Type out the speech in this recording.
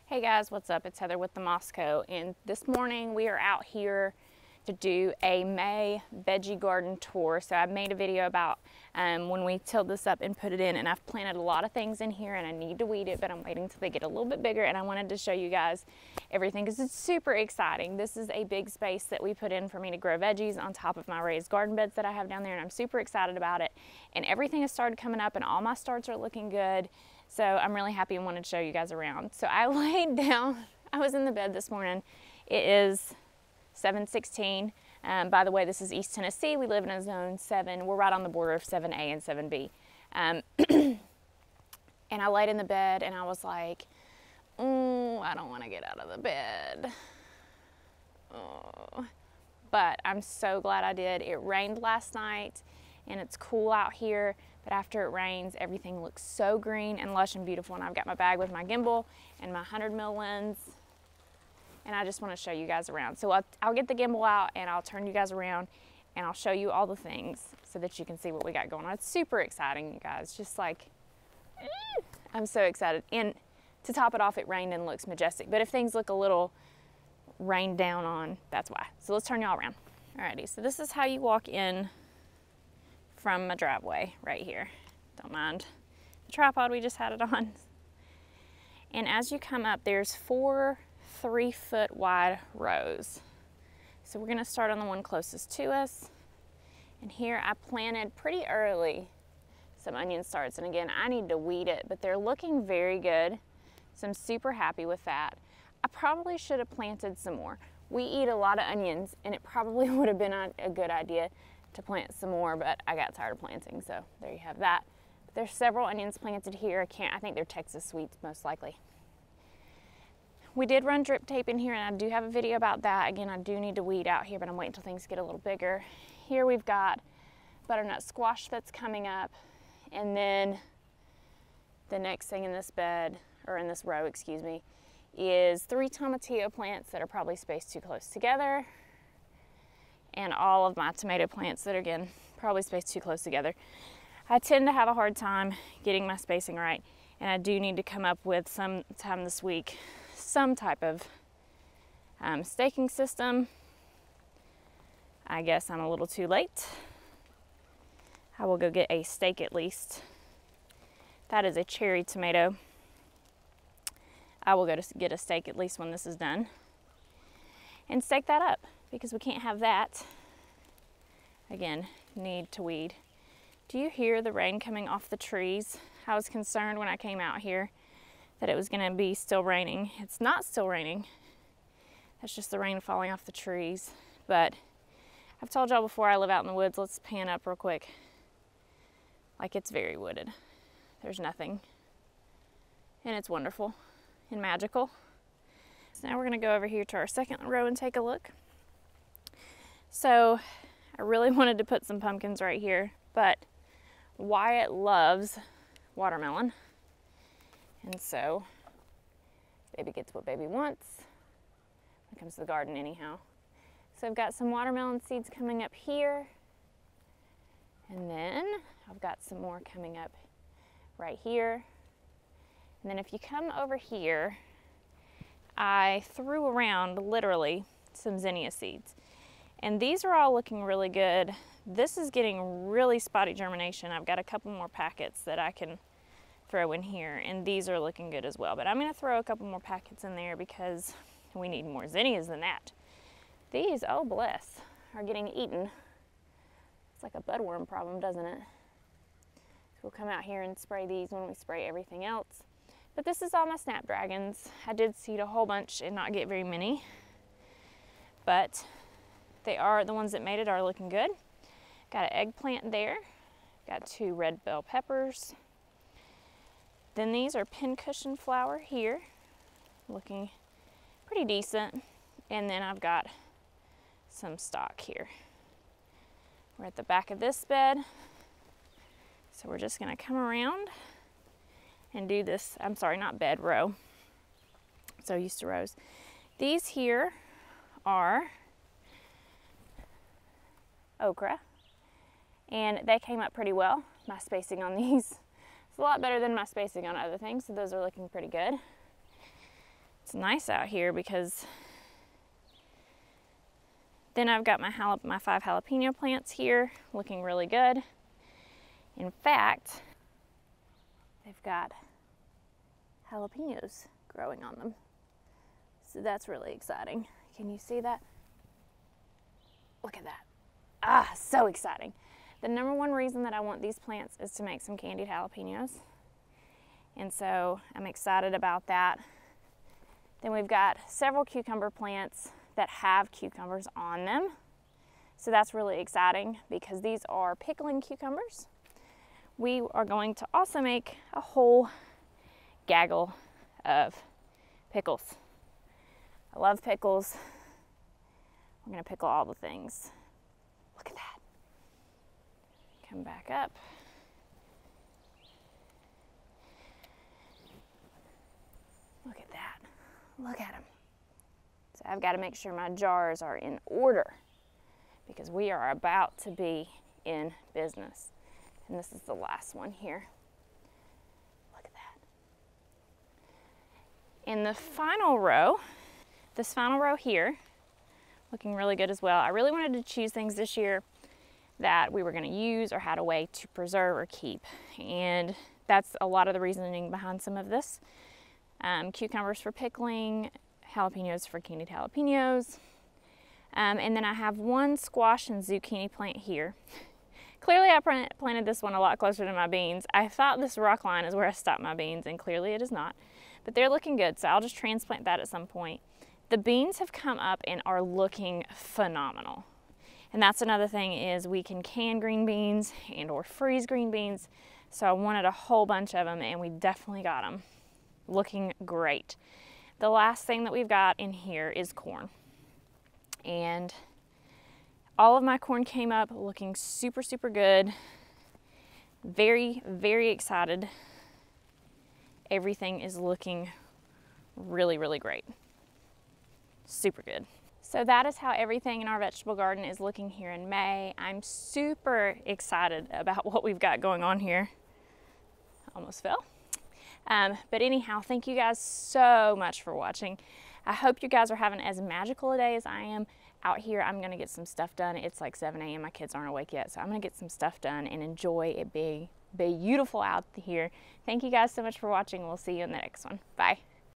Hey guys, what's up? It's Heather with the Moscow, and this morning we are out here to do a May veggie garden tour. So I made a video about when we tilled this up and put it in, and I've planted a lot of things in here and I need to weed it, but I'm waiting until they get a little bit bigger, and I wanted to show you guys everything because it's super exciting. This is a big space that we put in for me to grow veggies on top of my raised garden beds that I have down there, and I'm super excited about it. And everything has started coming up and all my starts are looking good. So I'm really happy and wanted to show you guys around. So I laid down, I was in the bed this morning. It is 7:16. By the way, this is East Tennessee. We live in a zone 7. We're right on the border of 7A and 7B. And I laid in the bed and I was like, I don't want to get out of the bed. But I'm so glad I did. It rained last night and it's cool out here, but after it rains, everything looks so green and lush and beautiful. And I've got my bag with my gimbal and my 100mm lens, and I just want to show you guys around. So I'll get the gimbal out and I'll turn you guys around and I'll show you all the things so that you can see what we got going on. It's super exciting, you guys. Just like, I'm so excited. And to top it off, it rained and looks majestic. But if things look a little rained down on, that's why. So let's turn y'all around. Alrighty, so this is how you walk in from my driveway right here. Don't mind the tripod, we just had it on. And as you come up, there's 4 3-foot wide rows. So we're gonna start on the one closest to us. And here I planted pretty early some onion starts. And again, I need to weed it, but they're looking very good. So I'm super happy with that. I probably should have planted some more. We eat a lot of onions and it probably would have been a good idea to plant some more, but I got tired of planting, so there you have that. But there's several onions planted here. I think they're Texas sweets most likely. We did run drip tape in here, and I do have a video about that. Again, I do need to weed out here, but I'm waiting until things get a little bigger. Here we've got butternut squash that's coming up, and then the next thing in this bed, or in this row, excuse me, is 3 tomatillo plants that are probably spaced too close together, and all of my tomato plants that are, again, probably spaced too close together. I tend to have a hard time getting my spacing right, and I do need to come up with some time this week some type of staking system. I guess I'm a little too late. I will go get a stake at least. That is a cherry tomato. I will go to get a stake at least when this is done and stake that up, because we can't have that. Again, need to weed. Do you hear the rain coming off the trees? I was concerned when I came out here that it was gonna be still raining. It's not still raining. That's just the rain falling off the trees. But I've told y'all before, I live out in the woods. Let's pan up real quick. Like, it's very wooded. There's nothing. And it's wonderful and magical. So now we're gonna go over here to our second row and take a look. So I really wanted to put some pumpkins right here, but Wyatt loves watermelon. And so baby gets what baby wants when it comes to the garden anyhow. So I've got some watermelon seeds coming up here. And then I've got some more coming up right here. And then if you come over here, I threw around literally some zinnia seeds. And these are all looking really good. This is getting really spotty germination. I've got a couple more packets that I can throw in here, and these are looking good as well. But I'm gonna throw a couple more packets in there because we need more zinnias than that. These, oh bless, are getting eaten. It's like a budworm problem, doesn't it? So we'll come out here and spray these when we spray everything else. But this is all my snapdragons. I did seed a whole bunch and not get very many, but they are, the ones that made it are looking good. Got an eggplant there. Got 2 red bell peppers. Then these are pincushion flower here, looking pretty decent. And then I've got some stock here. We're at the back of this bed. So we're just gonna come around and do this, I'm sorry, not bed, row. So used to rows. These here are okra, and they came up pretty well. My spacing on these is a lot better than my spacing on other things, so those are looking pretty good. It's nice out here because then I've got my 5 jalapeno plants here looking really good. In fact, they've got jalapenos growing on them. So that's really exciting. Can you see that? Look at that. Ah, so exciting. The number one reason that I want these plants is to make some candied jalapenos. And so I'm excited about that. Then we've got several cucumber plants that have cucumbers on them. So that's really exciting because these are pickling cucumbers. We are going to also make a whole gaggle of pickles. I love pickles. We're gonna pickle all the things. Look at that. Come back up. Look at that. Look at them. So I've got to make sure my jars are in order because we are about to be in business. And this is the last one here. Look at that. In the final row, this final row here, looking really good as well. I really wanted to choose things this year that we were going to use or had a way to preserve or keep. And that's a lot of the reasoning behind some of this. Cucumbers for pickling, jalapenos for candied jalapenos. And then I have one squash and zucchini plant here. Clearly I planted this one a lot closer to my beans. I thought this rock line is where I stopped my beans, and clearly it is not. But they're looking good, so I'll just transplant that at some point. The beans have come up and are looking phenomenal. And that's another thing is we can green beans and or freeze green beans. So I wanted a whole bunch of them, and we definitely got them. Looking great. The last thing that we've got in here is corn. And all of my corn came up looking super, super good. Very, very excited. Everything is looking really, really great. Super good. So that is how everything in our vegetable garden is looking here in May. I'm super excited about what we've got going on here. Almost fell. But anyhow, thank you guys so much for watching. I hope you guys are having as magical a day as I am. Out here, I'm gonna get some stuff done. It's like 7 a.m. My kids aren't awake yet, so I'm gonna get some stuff done and enjoy it being beautiful out here. Thank you guys so much for watching. We'll see you in the next one. Bye.